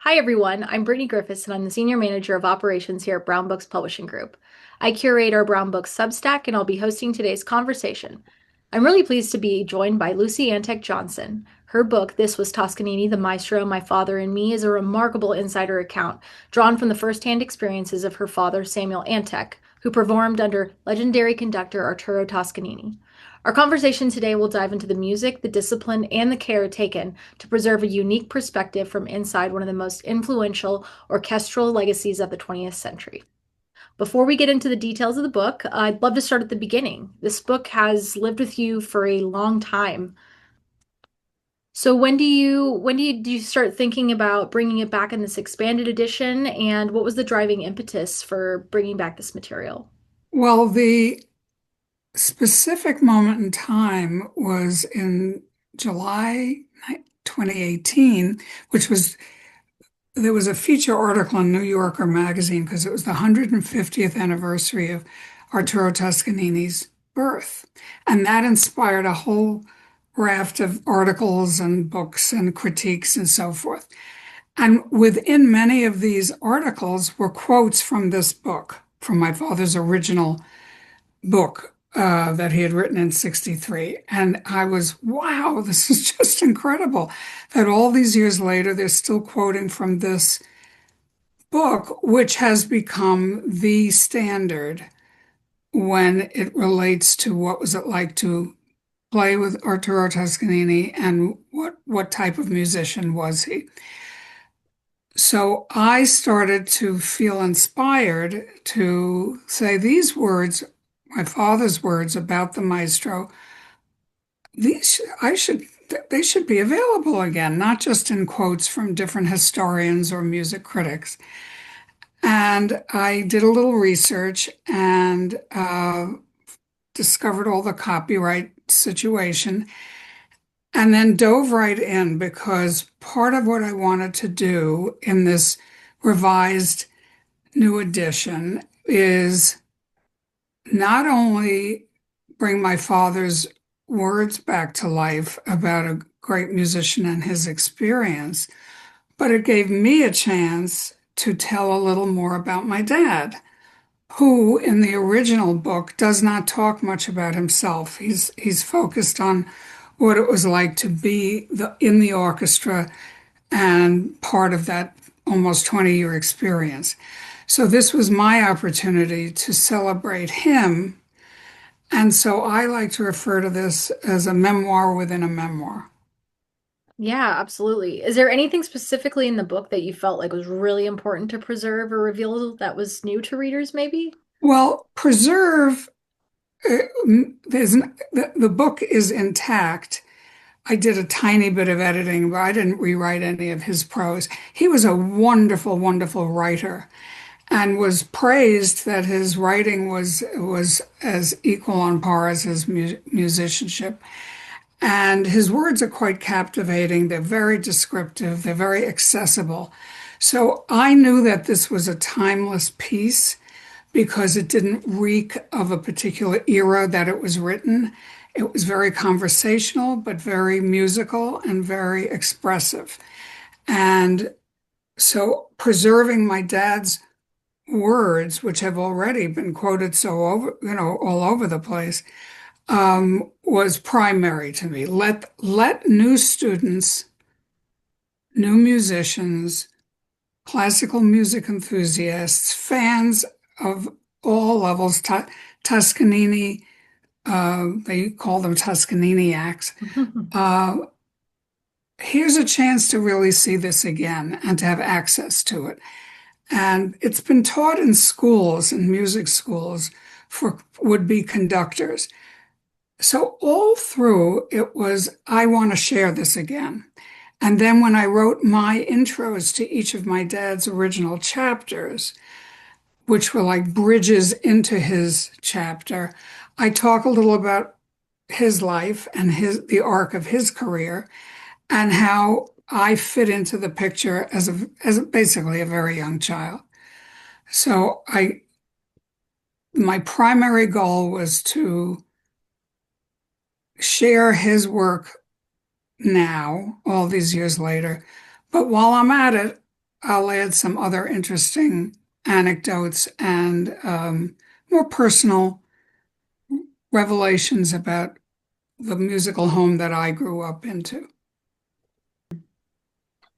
Hi, everyone. I'm Brittany Griffiths, and I'm the Senior Manager of Operations here at Brown Books Publishing Group. I curate our Brown Books Substack, and I'll be hosting today's conversation. I'm really pleased to be joined by Lucy Antek Johnson. Her book, This Was Toscanini, The Maestro, My Father and Me, is a remarkable insider account drawn from the firsthand experiences of her father, Samuel Antek, who performed under legendary conductor Arturo Toscanini. Our conversation today will dive into the music, the discipline, and the care taken to preserve a unique perspective from inside one of the most influential orchestral legacies of the 20th century. Before we get into the details of the book, I'd love to start at the beginning. This book has lived with you for a long time. So do you start thinking about bringing it back in this expanded edition, and what was the driving impetus for bringing back this material? Well, the specific moment in time was in July 2018, which was there was a feature article in New Yorker magazine because it was the 150th anniversary of Arturo Toscanini's birth. And that inspired a whole raft of articles and books and critiques and so forth. And within many of these articles were quotes from this book, from my father's original book that he had written in 63. And I was, wow, this is just incredible that all these years later, they're still quoting from this book, which has become the standard when it relates to what was it like to play with Arturo Toscanini and what type of musician was he. So I started to feel inspired to say these words, my father's words about the maestro, these I should they should be available again, not just in quotes from different historians or music critics. And I did a little research and discovered all the copyright situation and then dove right in because part of what I wanted to do in this revised new edition is not only bring my father's words back to life about a great musician and his experience, but it gave me a chance to tell a little more about my dad, who in the original book does not talk much about himself. He's focused on what it was like to be in the orchestra and part of that almost 20-year experience. So this was my opportunity to celebrate him. And so I like to refer to this as a memoir within a memoir. Yeah, absolutely. Is there anything specifically in the book that you felt like was really important to preserve or reveal that was new to readers, maybe? Well, preserve, uh, the book is intact. I did a tiny bit of editing, but I didn't rewrite any of his prose. He was a wonderful, wonderful writer and was praised that his writing was as equal on par as his musicianship. And his words are quite captivating. They're very descriptive. They're very accessible. So I knew that this was a timeless piece because it didn't reek of a particular era that it was written. It was very conversational, but very musical and very expressive. And so preserving my dad's words, which have already been quoted so over, all over the place, was primary to me. Let new students, new musicians, classical music enthusiasts, fans of all levels, Toscanini, they call them Toscaniniacs. Uh, Here's a chance to really see this again and to have access to it. And it's been taught in schools, in music schools, for would-be conductors. So all through it was, I want to share this again. And then when I wrote my intros to each of my dad's original chapters, which were like bridges into his chapter, I talk a little about his life and the arc of his career and how I fit into the picture as basically a very young child. So my primary goal was to share his work now, all these years later. But while I'm at it, I'll add some other interesting anecdotes and more personal revelations about the musical home that I grew up into.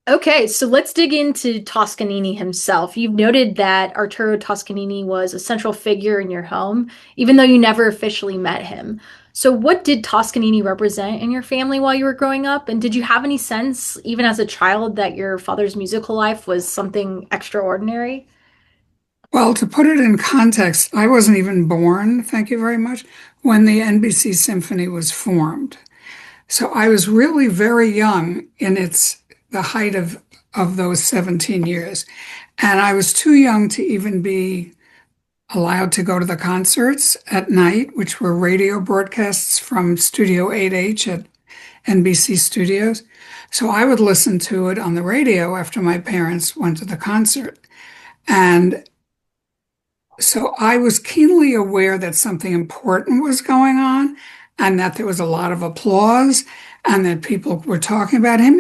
Okay, so let's dig into Toscanini himself. You've noted that Arturo Toscanini was a central figure in your home, even though you never officially met him. So, what did Toscanini represent in your family while you were growing up? And did you have any sense, even as a child, that your father's musical life was something extraordinary? Well, to put it in context, I wasn't even born, thank you very much, when the NBC Symphony was formed. So I was really very young in the height of those 17 years. And I was too young to even be allowed to go to the concerts at night, which were radio broadcasts from Studio 8H at NBC Studios. So I would listen to it on the radio after my parents went to the concert. And so I was keenly aware that something important was going on and that there was a lot of applause and that people were talking about him.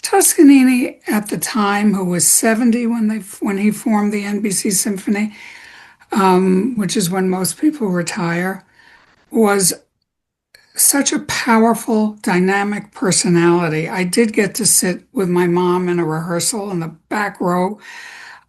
Toscanini at the time, who was 70 when he formed the NBC Symphony, which is when most people retire, was such a powerful, dynamic personality. I did get to sit with my mom in a rehearsal in the back row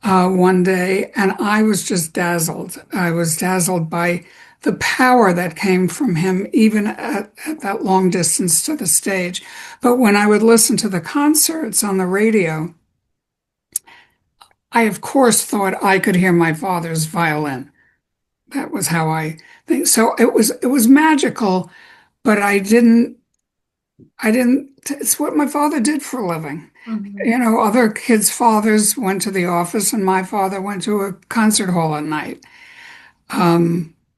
one day, and I was just dazzled. I was dazzled by the power that came from him, even at that long distance to the stage. But when I would listen to the concerts on the radio, I, of course, thought I could hear my father's violin. That was how I think. So it was magical, but I didn't, it's what my father did for a living. Mhm. You know, other kids' fathers went to the office, and my father went to a concert hall at night.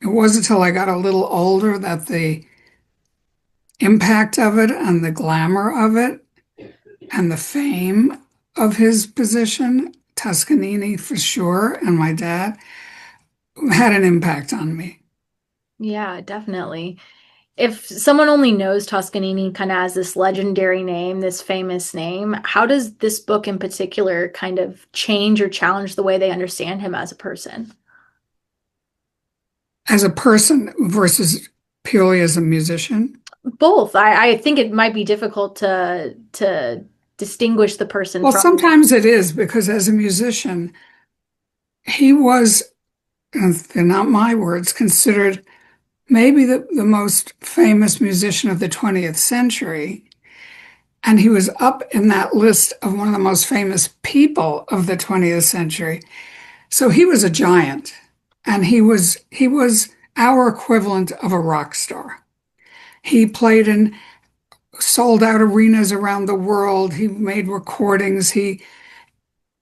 It wasn't until I got a little older that the impact of it and the glamour of it and the fame of his position, Toscanini for sure, and my dad, had an impact on me. Yeah, definitely. If someone only knows Toscanini kind of as this legendary name, this famous name, how does this book in particular kind of change or challenge the way they understand him as a person? As a person versus purely as a musician. Both. I think it might be difficult to distinguish the person Well, from the. sometimes it is because as a musician, he was, and they're not my words, considered maybe the most famous musician of the 20th century. And he was up in that list of one of the most famous people of the 20th century. So he was a giant, and he was our equivalent of a rock star. He played in sold out arenas around the world. He made recordings. He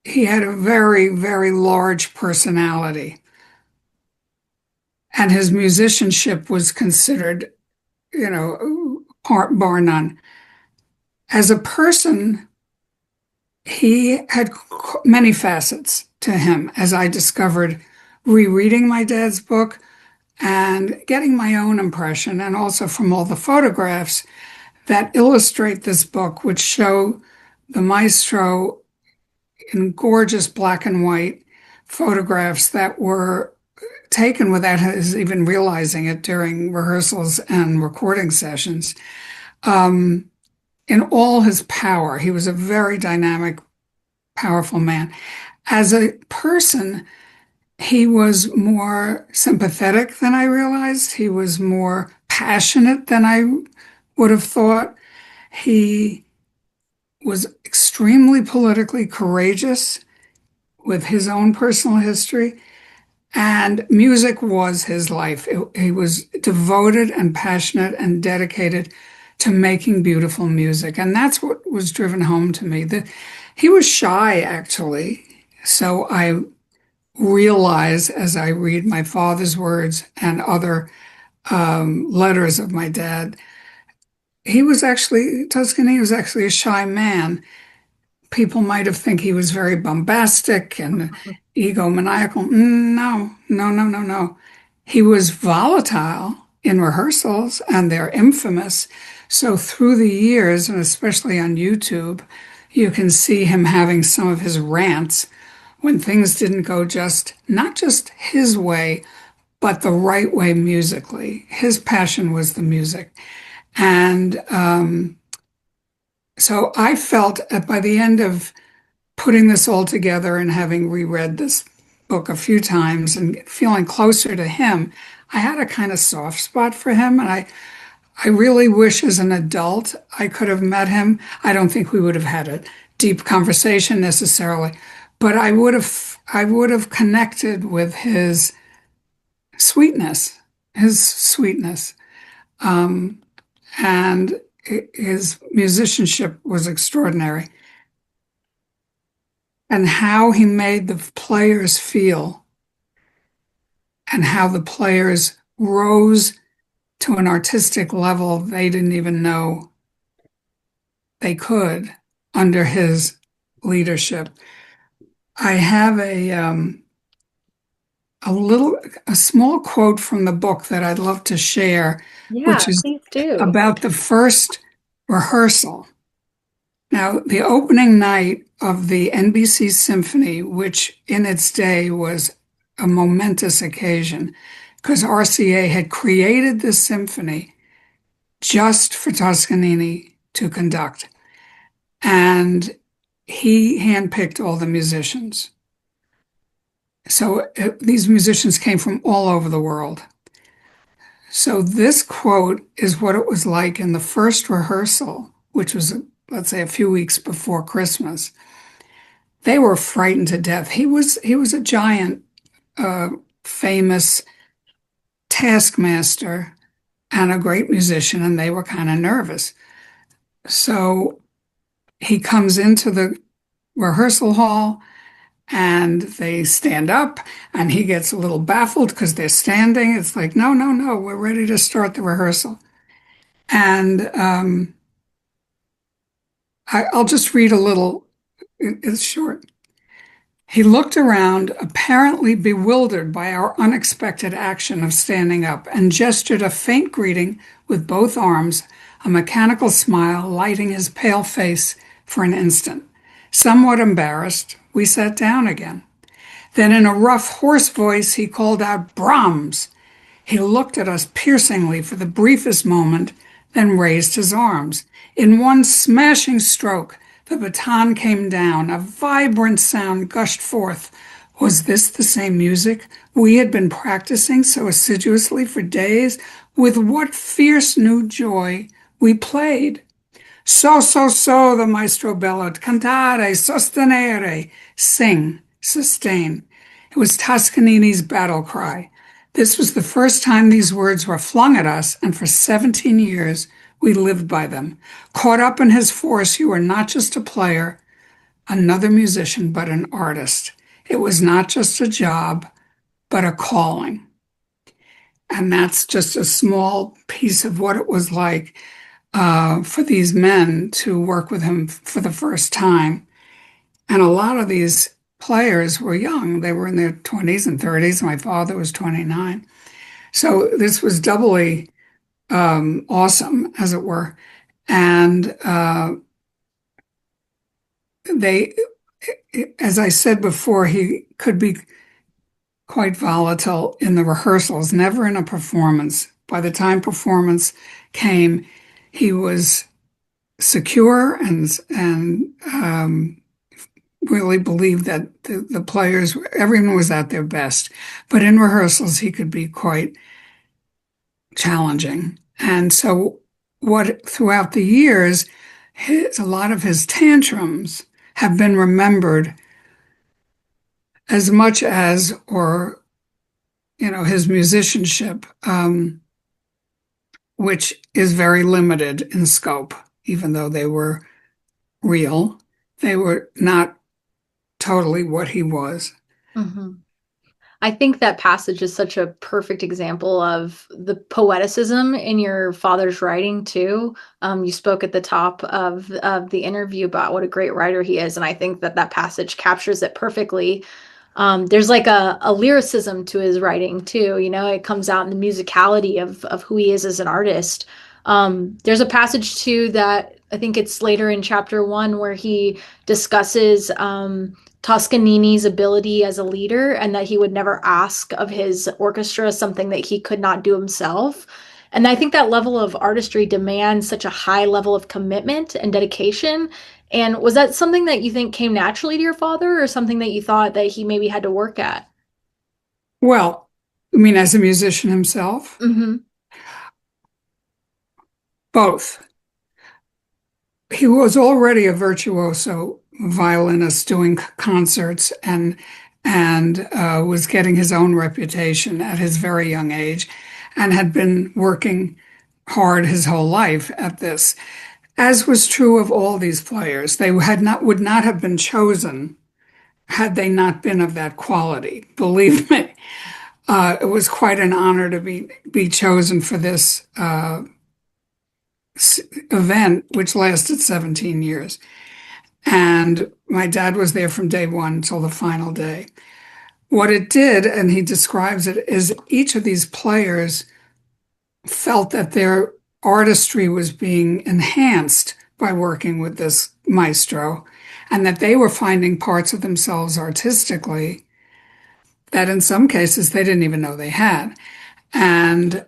had a very, very large personality. And his musicianship was considered, bar none. As a person, he had many facets to him, as I discovered rereading my dad's book and getting my own impression, and also from all the photographs that illustrate this book, which show the maestro in gorgeous black and white photographs that were taken without his even realizing it during rehearsals and recording sessions. Um, in all his power, he was a very dynamic, powerful man. As a person, he was more sympathetic than I realized. He was more passionate than I would have thought. He was extremely politically courageous with his own personal history, and music was his life. He was devoted and passionate and dedicated to making beautiful music. And that's what was driven home to me. He was shy, actually. So I realize as I read my father's words and other letters of my dad, Toscanini was actually a shy man. People might have think he was very bombastic and egomaniacal. No, no, no, no, no. He was volatile in rehearsals, and they're infamous. So through the years, and especially on YouTube, You can see him having some of his rants when things didn't go not just his way, but the right way musically. His passion was the music. And so I felt by the end of putting this all together and having reread this book a few times and feeling closer to him, I had a kind of soft spot for him. And I really wish as an adult I could have met him. I don't think we would have had a deep conversation necessarily, but I would have connected with sweetness, his sweetness. Um, and his musicianship was extraordinary. And how he made the players feel and how the players rose to an artistic level they didn't even know they could under his leadership. I have a small quote from the book that I'd love to share, Yeah, which is please do. about the first rehearsal. Now, the opening night of the NBC Symphony, which in its day was a momentous occasion, because RCA had created this symphony just for Toscanini to conduct. And he handpicked all the musicians. So these musicians came from all over the world. So this quote is what it was like in the first rehearsal, which was, let's say, a few weeks before Christmas. They were frightened to death. He was a giant, famous taskmaster and a great musician, and they were kind of nervous. So he comes into the rehearsal hall and they stand up and he gets a little baffled because they're standing. It's like, no, no, no, we're ready to start the rehearsal. And I'll just read a little, it's short. He looked around, apparently bewildered by our unexpected action of standing up, and gestured a faint greeting with both arms, a mechanical smile lighting his pale face for an instant. Somewhat embarrassed, we sat down again. Then, in a rough, hoarse voice, he called out, "Brahms!" He looked at us piercingly for the briefest moment, then raised his arms. In one smashing stroke, the baton came down. A vibrant sound gushed forth. Was this the same music we had been practicing so assiduously for days? With what fierce new joy we played! So, so, so, the maestro bellowed. Cantare, sostenere. Sing, sustain. It was Toscanini's battle cry. This was the first time these words were flung at us, and for 17 years we lived by them. Caught up in his force, you were not just a player, another musician, but an artist. It was not just a job, but a calling. And that's just a small piece of what it was like for these men to work with him for the first time. And a lot of these players were young. They were in their 20s and 30s. My father was 29. So this was doubly awesome, as it were. And they, as I said before, he could be quite volatile in the rehearsals, never in a performance. By the time performance came, he was secure and really believed that the players, everyone was at their best. But in rehearsals, he could be quite challenging. And so what throughout the years, a lot of his tantrums have been remembered as much as, or, his musicianship, which is very limited in scope, even though they were real. They were not totally what he was. Hmm. I think that passage is such a perfect example of the poeticism in your father's writing too. You spoke at the top of the interview about what a great writer he is, and I think that that passage captures it perfectly. There's like a lyricism to his writing too. It comes out in the musicality of who he is as an artist. There's a passage too that I think it's later in chapter one where he discusses Toscanini's ability as a leader and that he would never ask of his orchestra something that he could not do himself. And I think that level of artistry demands such a high level of commitment and dedication. And was that something that you think came naturally to your father or something that you thought that he maybe had to work at? Well, I mean, as a musician himself, Hmm. both. He was already a virtuoso violinist doing concerts and was getting his own reputation at his very young age and had been working hard his whole life at this, as was true of all these players. They would not have been chosen had they not been of that quality. Believe me, it was quite an honor to be chosen for this event, which lasted 17 years. And my dad was there from day one until the final day. What it did, and he describes it, is each of these players felt that their artistry was being enhanced by working with this maestro, and that they were finding parts of themselves artistically that in some cases they didn't even know they had. And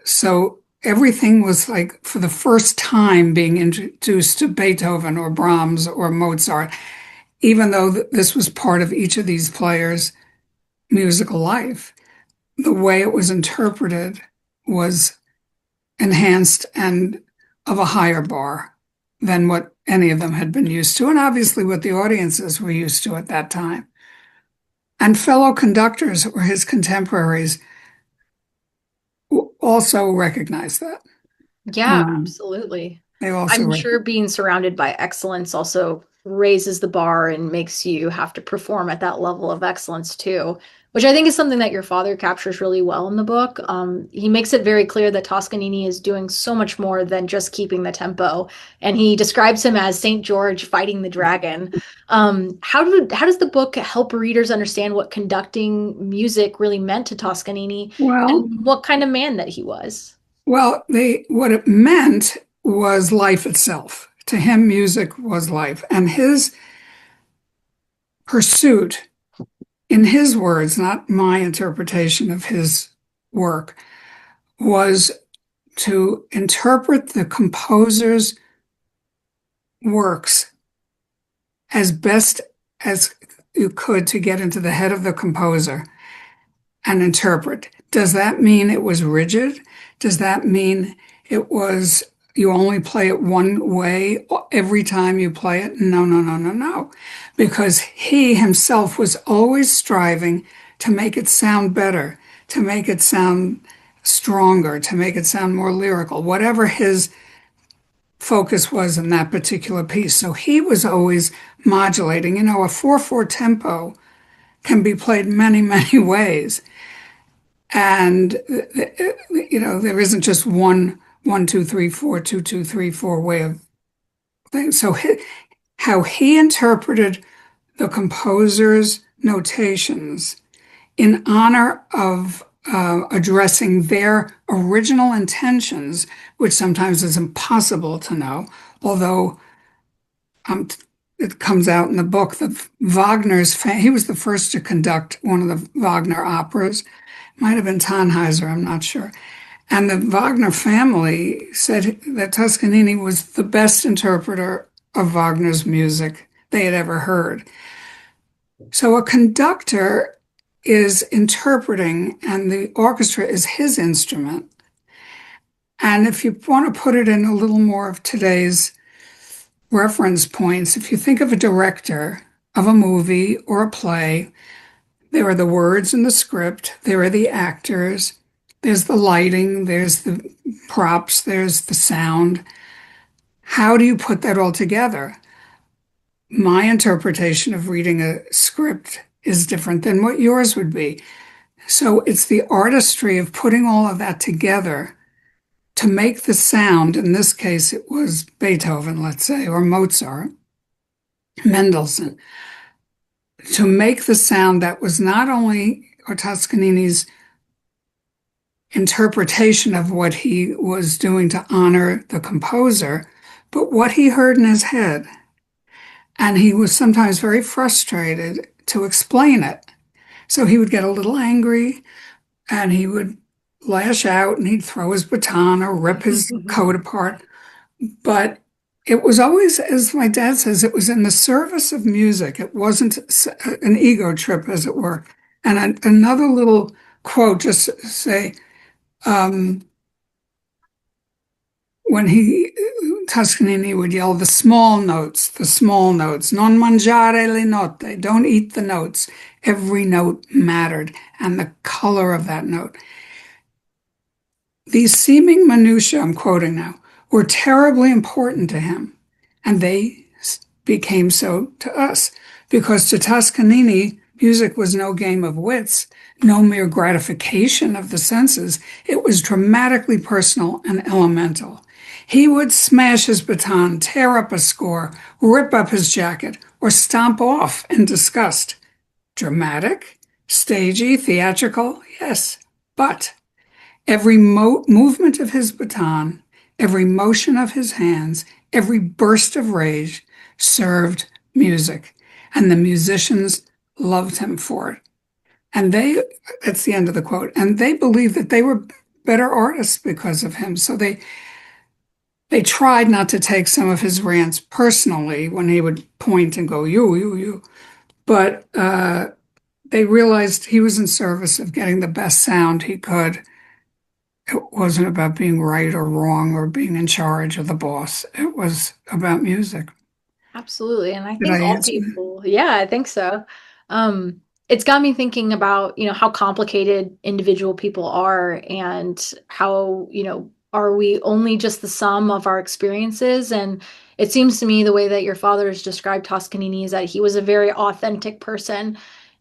so everything was like for the first time being introduced to Beethoven or Brahms or Mozart, even though this was part of each of these players' musical life. The way it was interpreted was enhanced and of a higher bar than what any of them had been used to, and obviously what the audiences were used to at that time. And fellow conductors or his contemporaries also recognized that. Yeah, Um, absolutely. they also I'm rec- sure being surrounded by excellence also raises the bar and makes you have to perform at that level of excellence too, which I think is something that your father captures really well in the book. He makes it very clear that Toscanini is doing so much more than just keeping the tempo, and he describes him as Saint George fighting the dragon. How does the book help readers understand what conducting music really meant to Toscanini well, and what kind of man that he was? they what it meant was life itself. To him, music was life, and his pursuit, in his words, not my interpretation of his work, was to interpret the composer's works as best as you could to get into the head of the composer and interpret. Does that mean it was rigid? Does that mean it was you only play it one way every time you play it? No, no, no, no, no. Because he himself was always striving to make it sound better, to make it sound stronger, to make it sound more lyrical, whatever his focus was in that particular piece. So he was always modulating. A 4/4 tempo can be played many, many ways. And there isn't just one 1 2 3 4 2 2 3 4 way of things. So how he interpreted the composer's notations in honor of addressing their original intentions, which sometimes is impossible to know, although um, it comes out in the book that he was the first to conduct one of the Wagner operas. Might have been Tannhäuser, I'm not sure. And the Wagner family said that Toscanini was the best interpreter of Wagner's music they had ever heard. So a conductor is interpreting, and the orchestra is his instrument. And if you want to put it in a little more of today's reference points, if you think of a director of a movie or a play, there are the words in the script, there are the actors, there's the lighting, there's the props, there's the sound. How do you put that all together? My interpretation of reading a script is different than what yours would be. So it's the artistry of putting all of that together to make the sound. In this case, it was Beethoven, let's say, or Mozart, Mendelssohn, to make the sound that was not only Toscanini's interpretation of what he was doing to honor the composer, but what he heard in his head, and he was sometimes very frustrated to explain it. So he would get a little angry and he would lash out and he'd throw his baton or rip his coat apart. But it was always, as my dad says, it was in the service of music. It wasn't an ego trip, as it were. And another little quote, just to say, um, when Toscanini would yell the small notes, non mangiare le note, don't eat the notes. Every note mattered, and the color of that note. These seeming minutiae, I'm quoting now, were terribly important to him, and they became so to us, because to Toscanini, music was no game of wits, no mere gratification of the senses. It was dramatically personal and elemental. He would smash his baton, tear up a score, rip up his jacket, or stomp off in disgust. Dramatic, stagey, theatrical, yes, but every movement of his baton, every motion of his hands, every burst of rage served music, and the musicians loved him for it. And that's the end of the quote, and they believed that they were better artists because of him. So they tried not to take some of his rants personally when he would point and go, you. But they realized he was in service of getting the best sound he could. It wasn't about being right or wrong or being in charge or the boss. It was about music. Absolutely. And I Did think I all answer? people, yeah, I think so. It's got me thinking about, how complicated individual people are and how, are we only just the sum of our experiences? And it seems to me the way that your father has described Toscanini is that he was a very authentic person.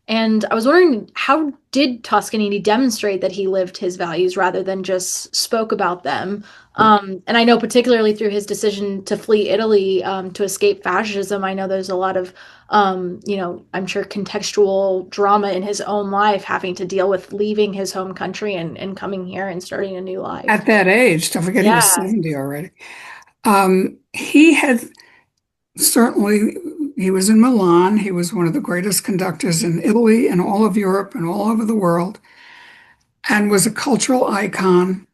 And I was wondering, how did Toscanini demonstrate that he lived his values rather than just spoke about them? And I know particularly through his decision to flee Italy to escape fascism, I know there's a lot of, I'm sure contextual drama in his own life, having to deal with leaving his home country and coming here and starting a new life. At that age, don't forget he was Yeah. 70 already. He had certainly, he was in Milan. He was one of the greatest conductors in Italy and all of Europe and all over the world, and was a cultural icon.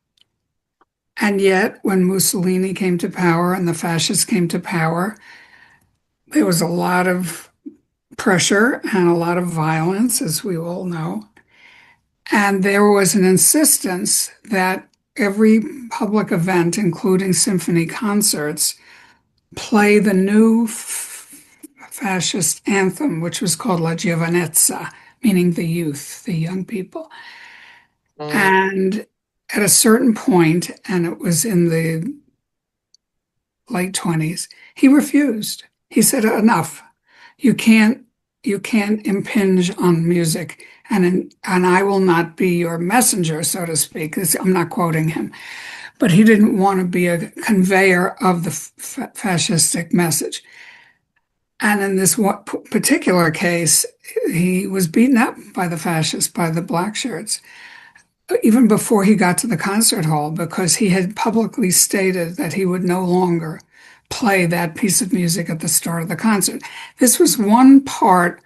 And yet, when Mussolini came to power and the fascists came to power, there was a lot of pressure and a lot of violence, as we all know. And there was an insistence that every public event, including symphony concerts, play the new fascist anthem, which was called La Giovinezza, meaning the youth, the young people. And at a certain point, and it was in the late 20s, he refused. He said, enough. You can't impinge on music, and I will not be your messenger, so to speak. I'm not quoting him, but he didn't want to be a conveyor of the fascistic message. And in this particular case, he was beaten up by the fascists, by the black shirts, even before he got to the concert hall, because he had publicly stated that he would no longer play that piece of music at the start of the concert. This was one part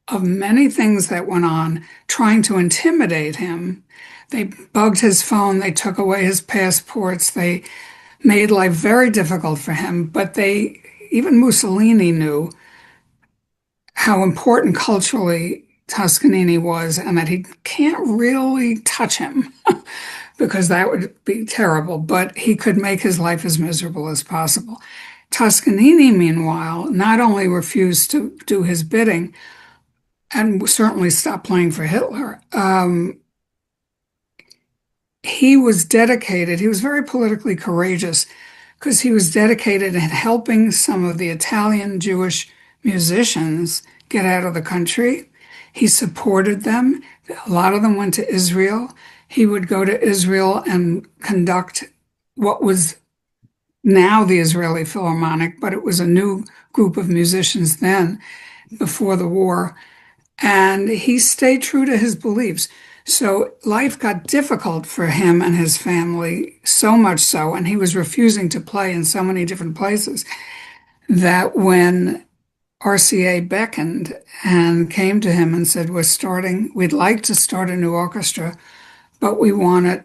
of many things that went on trying to intimidate him. They bugged his phone, they took away his passports, they made life very difficult for him, but even Mussolini knew how important culturally Toscanini was and that he can't really touch him because that would be terrible, but he could make his life as miserable as possible. Toscanini, meanwhile, not only refused to do his bidding and certainly stopped playing for Hitler, he was dedicated, he was very politically courageous because he was dedicated in helping some of the Italian Jewish musicians get out of the country. He supported them. A lot of them went to Israel. He would go to Israel and conduct what was now the Israeli Philharmonic, but it was a new group of musicians then, before the war. And he stayed true to his beliefs. So life got difficult for him and his family, so much so, and he was refusing to play in so many different places that when RCA beckoned and came to him and said, we'd like to start a new orchestra, but we want it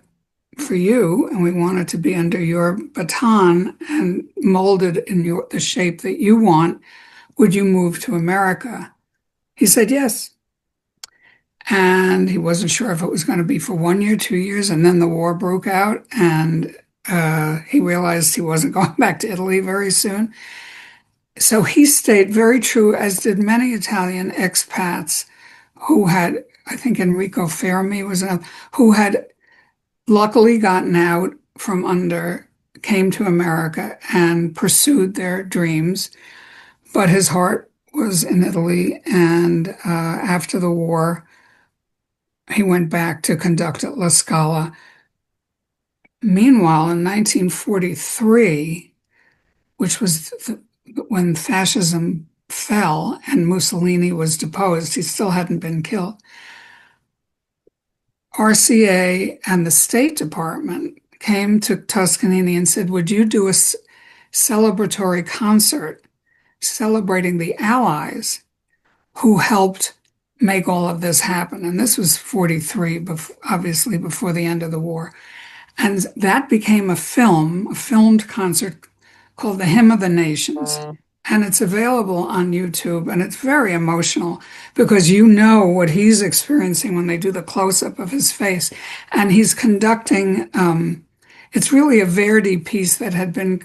for you and we want it to be under your baton and molded in the shape that you want. Would you move to America? He said yes. And he wasn't sure if it was going to be for 1 year, 2 years, and then the war broke out, and he realized he wasn't going back to Italy very soon. So he stayed very true, as did many Italian expats who had, I think Enrico Fermi was another, who had luckily gotten out from under, came to America and pursued their dreams. But his heart was in Italy, and after the war, he went back to conduct at La Scala. Meanwhile, in 1943, which was when fascism fell and Mussolini was deposed, he still hadn't been killed. RCA and the State Department came to Toscanini and said, would you do a celebratory concert celebrating the Allies who helped make all of this happen? And this was 43, obviously before the end of the war. And that became a filmed concert called The Hymn of the Nations. And it's available on YouTube, and it's very emotional because you know what he's experiencing when they do the close-up of his face. And he's conducting, it's really a Verdi piece that had been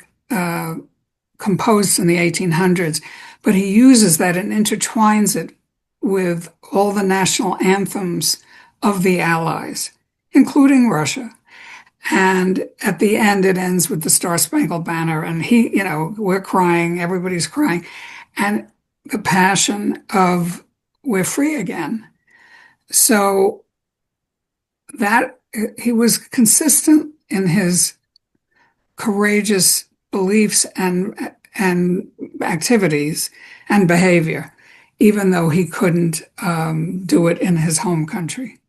composed in the 1800s, but he uses that and intertwines it with all the national anthems of the Allies, including Russia. And at the end, it ends with the Star Spangled Banner. And we're crying, everybody's crying. And the passion of we're free again. So that he was consistent in his courageous beliefs and activities and behavior, even though he couldn't do it in his home country.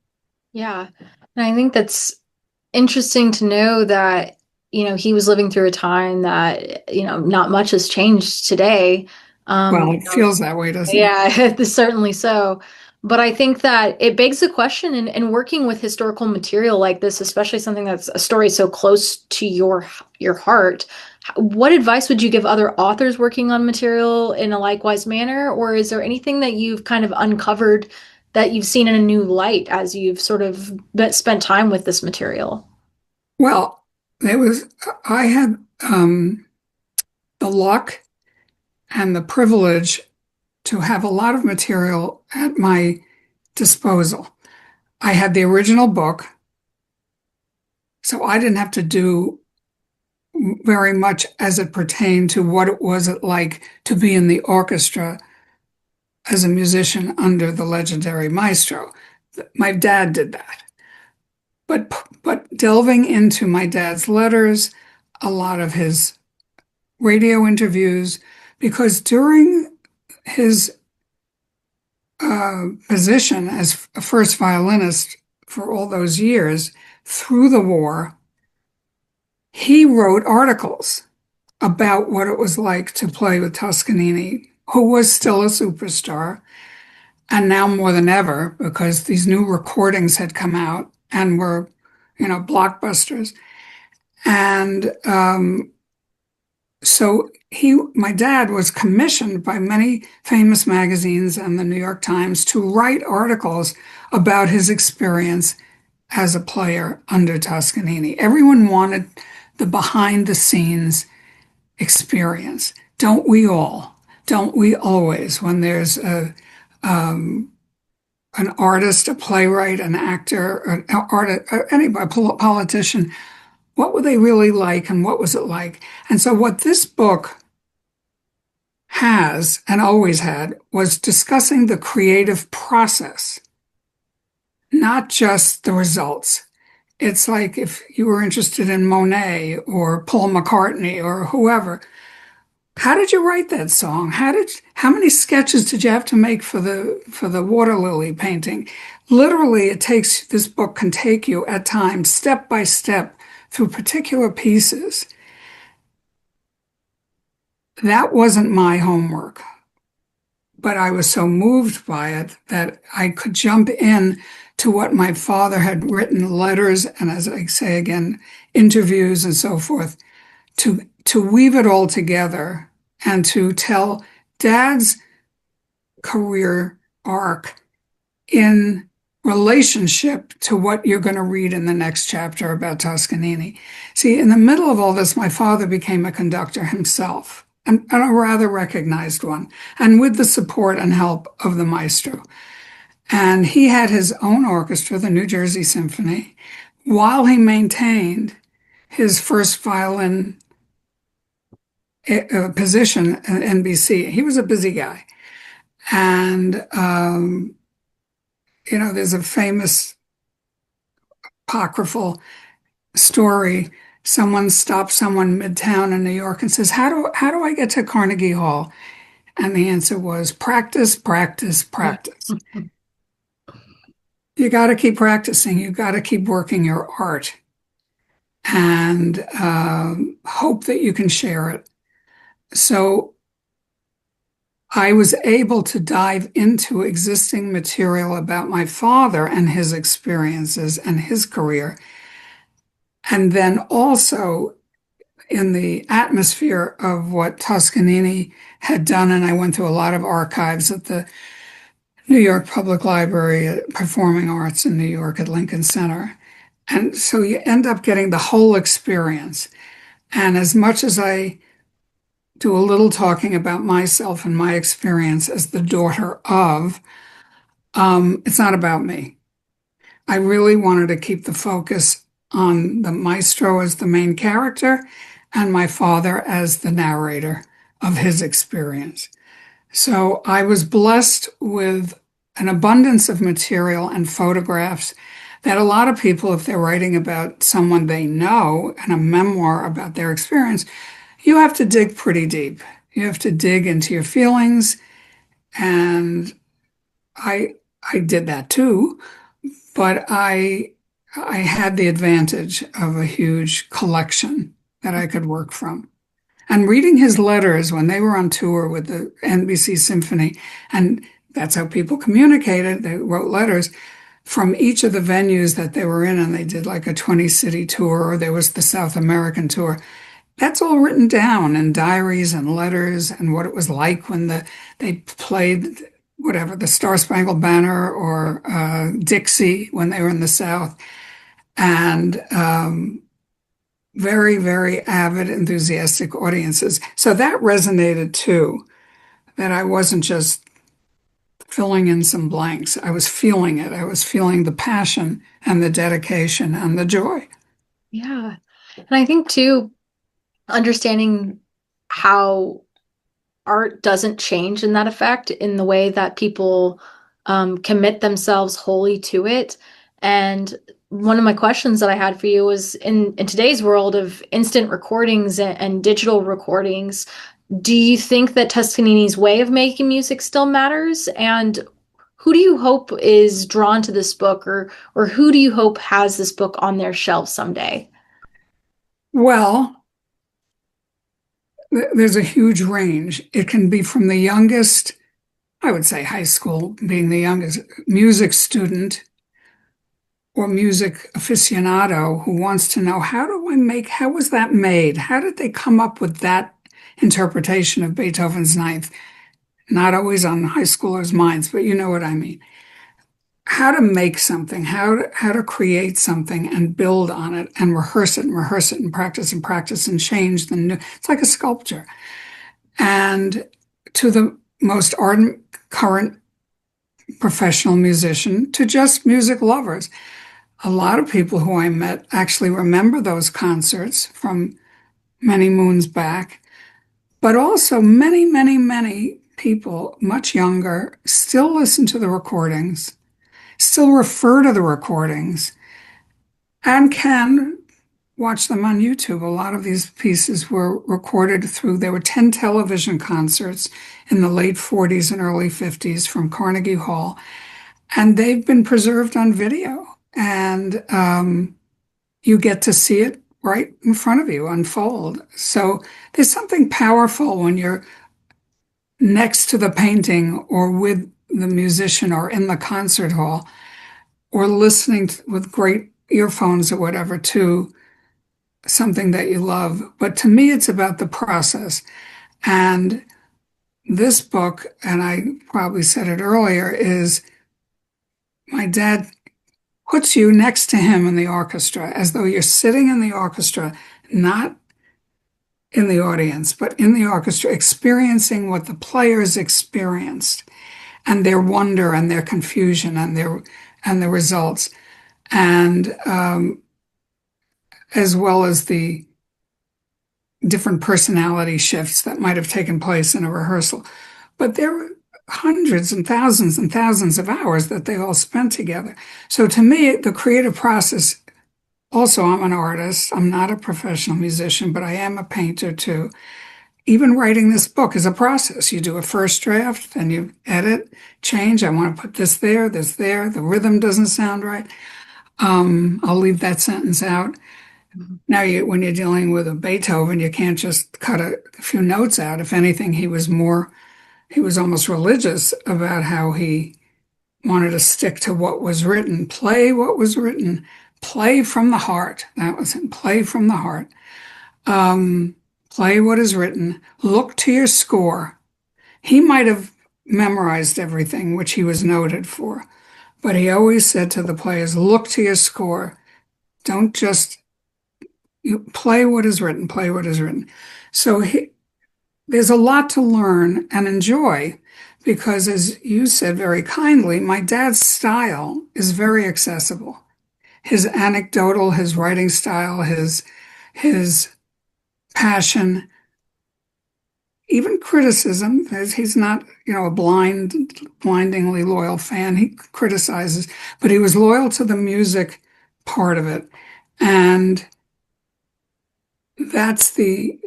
Yeah. And I think that's interesting to know that, he was living through a time that, not much has changed today. Well, it feels that way, doesn't it? Yeah, certainly so. But I think that it begs the question in working with historical material like this, especially something that's a story so close to your heart, what advice would you give other authors working on material in a likewise manner? Or is there anything that you've kind of uncovered that you've seen in a new light as you've sort of spent time with this material? Well, I had the luck and the privilege to have a lot of material at my disposal. I had the original book, so I didn't have to do very much as it pertained to what it was like to be in the orchestra as a musician under the legendary maestro. My dad did that. But delving into my dad's letters, a lot of his radio interviews, because during his position as a first violinist for all those years through the war, he wrote articles about what it was like to play with Toscanini, who was still a superstar, and now more than ever, because these new recordings had come out and were, blockbusters. And so my dad was commissioned by many famous magazines and the New York Times to write articles about his experience as a player under Toscanini. Everyone wanted the behind the scenes experience. Don't we all? Don't we always? When there's an artist, a playwright, an actor, an artist, anybody, a politician, what were they really like and what was it like? And so what this book has and always had was discussing the creative process, not just the results. It's like if you were interested in Monet or Paul McCartney or whoever, how did you write that song? How many sketches did you have to make for the water lily painting? Literally, this book can take you at times, step by step, through particular pieces. That wasn't my homework, but I was so moved by it that I could jump in to what my father had written, letters, and as I say again, interviews and so forth, to weave it all together and to tell Dad's career arc in relationship to what you're going to read in the next chapter about Toscanini. See, in the middle of all this, my father became a conductor himself, and a rather recognized one, and with the support and help of the maestro. And he had his own orchestra, the New Jersey Symphony, while he maintained his first violin position at NBC. He was a busy guy. And, there's a famous apocryphal story. Someone stopped someone midtown in New York and says, how do I get to Carnegie Hall? And the answer was practice, practice, practice. You got to keep practicing. You got to keep working your art and hope that you can share it. So I was able to dive into existing material about my father and his experiences and his career. And then also in the atmosphere of what Toscanini had done, and I went through a lot of archives at the New York Public Library, Performing Arts in New York at Lincoln Center. And so you end up getting the whole experience. And as much as I do a little talking about myself and my experience as the daughter of, it's not about me. I really wanted to keep the focus on the maestro as the main character and my father as the narrator of his experience. So I was blessed with an abundance of material and photographs that a lot of people, if they're writing about someone they know and a memoir about their experience, you have to dig pretty deep. You have to dig into your feelings. And I did that too, but I had the advantage of a huge collection that I could work from. And reading his letters when they were on tour with the NBC Symphony, and that's how people communicated. They wrote letters from each of the venues that they were in, and they did like a 20-city tour, or there was the South American tour. That's all written down in diaries and letters, and what it was like when they played whatever, the Star Spangled Banner or Dixie when they were in the South. And very, very avid, enthusiastic audiences. So that resonated too, that I wasn't just filling in some blanks. I was feeling it. I was feeling the passion and the dedication and the joy. Yeah. And I think too, understanding how art doesn't change in that effect in the way that people commit themselves wholly to it. And one of my questions that I had for you was in today's world of instant recordings and digital recordings, do you think that Toscanini's way of making music still matters? And who do you hope is drawn to this book, or who do you hope has this book on their shelf someday? Well, there's a huge range. It can be from the youngest, I would say high school being the youngest, music student or music aficionado who wants to know, how was that made? How did they come up with that interpretation of Beethoven's Ninth? Not always on high schoolers' minds, but you know what I mean. How to make something, how to create something and build on it and rehearse it and practice and change the new. It's like a sculpture. And to the most ardent current professional musician, to just music lovers. A lot of people who I met actually remember those concerts from many moons back, but also many, many, many people much younger still listen to the recordings, still refer to the recordings, and can watch them on YouTube. A lot of these pieces were recorded there were 10 television concerts in the late 40s and early 50s from Carnegie Hall. and they've been preserved on video. And you get to see it right in front of you unfold. So there's something powerful when you're next to the painting or with the musician or in the concert hall or listening with great earphones or whatever to something that you love. But to me, it's about the process. And this book, and I probably said it earlier, is my dad puts you next to him in the orchestra as though you're sitting in the orchestra, not in the audience, but in the orchestra, experiencing what the players experienced and their wonder and their confusion and the results, and as well as the different personality shifts that might have taken place in a rehearsal. But there were hundreds and thousands of hours that they all spent together. So to me, the creative process, also, I'm an artist. I'm not a professional musician, but I am a painter too. Even writing this book is a process. You do a first draft, then you edit, change. I want to put this there. The rhythm doesn't sound right. I'll leave that sentence out. Now, when you're dealing with a Beethoven, you can't just cut a few notes out. If anything, he was almost religious about how he wanted to stick to what was written, play what was written, play from the heart. That was it, play from the heart. Play what is written, look to your score. He might have memorized everything, which he was noted for, but he always said to the players, look to your score. Don't just play what is written, play what is written. So there's a lot to learn and enjoy because, as you said very kindly, my dad's style is very accessible. His anecdotal, his writing style, his passion, even criticism. He's not, a blindingly loyal fan. He criticizes, but he was loyal to the music part of it. And that's the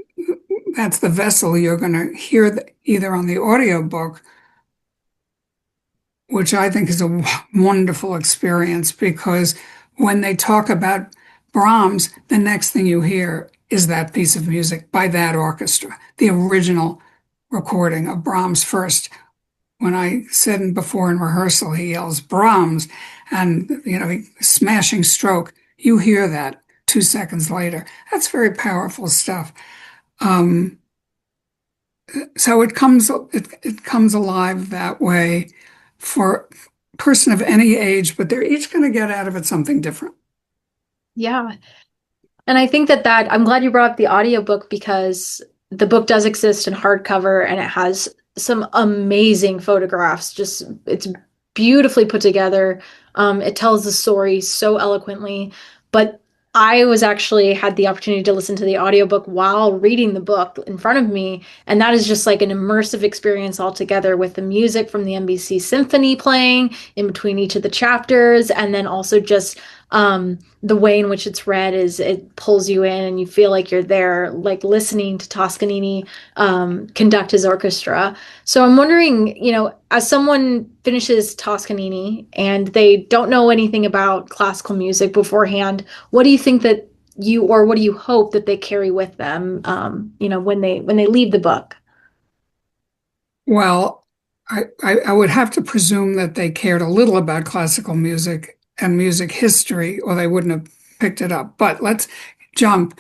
vessel you're going to hear either on the audiobook, which I think is a wonderful experience because when they talk about Brahms, the next thing you hear is that piece of music by that orchestra, the original recording of Brahms first. When I said before in rehearsal, he yells Brahms and, smashing stroke, you hear that 2 seconds later. That's very powerful stuff. So it comes alive that way for a person of any age, but they're each going to get out of it something different. Yeah. And I think that I'm glad you brought up the audiobook because the book does exist in hardcover and it has some amazing photographs. Just it's beautifully put together. It tells the story so eloquently. But I was actually had the opportunity to listen to the audiobook while reading the book in front of me. And that is just like an immersive experience altogether with the music from the NBC Symphony playing in between each of the chapters. And then also just the way in which it's read is it pulls you in and you feel like you're there, like listening to Toscanini conduct his orchestra. So I'm wondering, as someone finishes Toscanini and they don't know anything about classical music beforehand, what do you think that or what do you hope that they carry with them, when they leave the book? Well, I would have to presume that they cared a little about classical music and music history, or they wouldn't have picked it up. But let's jump.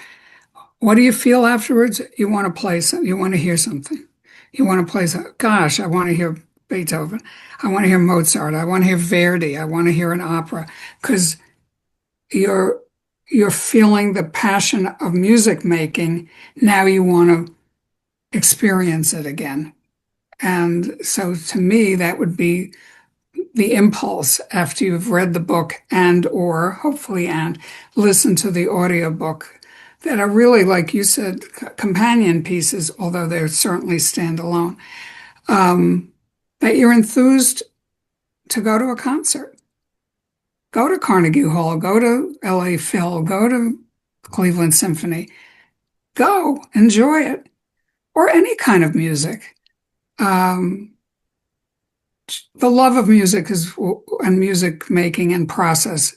What do you feel afterwards? You want to play something. You want to hear something. You want to play something. Gosh, I want to hear Beethoven. I want to hear Mozart. I want to hear Verdi. I want to hear an opera because you're feeling the passion of music making. Now you want to experience it again. And so to me, that would be the impulse after you've read the book or hopefully listen to the audiobook that are really, like you said, companion pieces, although they're certainly standalone, that you're enthused to go to a concert. Go to Carnegie Hall, go to LA Phil, go to Cleveland Symphony. Go, enjoy it. Or any kind of music. the love of music is and music making and process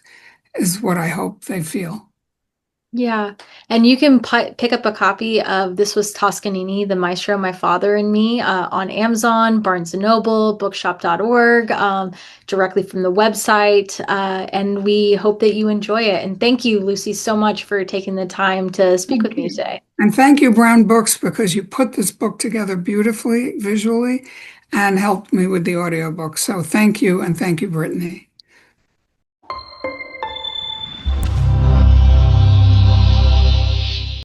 is what I hope they feel. Yeah. And you can pick up a copy of This Was Toscanini, The Maestro, My Father and Me on Amazon, Barnes& and Noble, bookshop.org, directly from the website. And we hope that you enjoy it. And thank you, Lucy, so much for taking the time to speak with Thank me you. today. And thank you, Brown Books, because you put this book together beautifully, visually, and helped me with the audiobook. So thank you, and thank you, Brittany.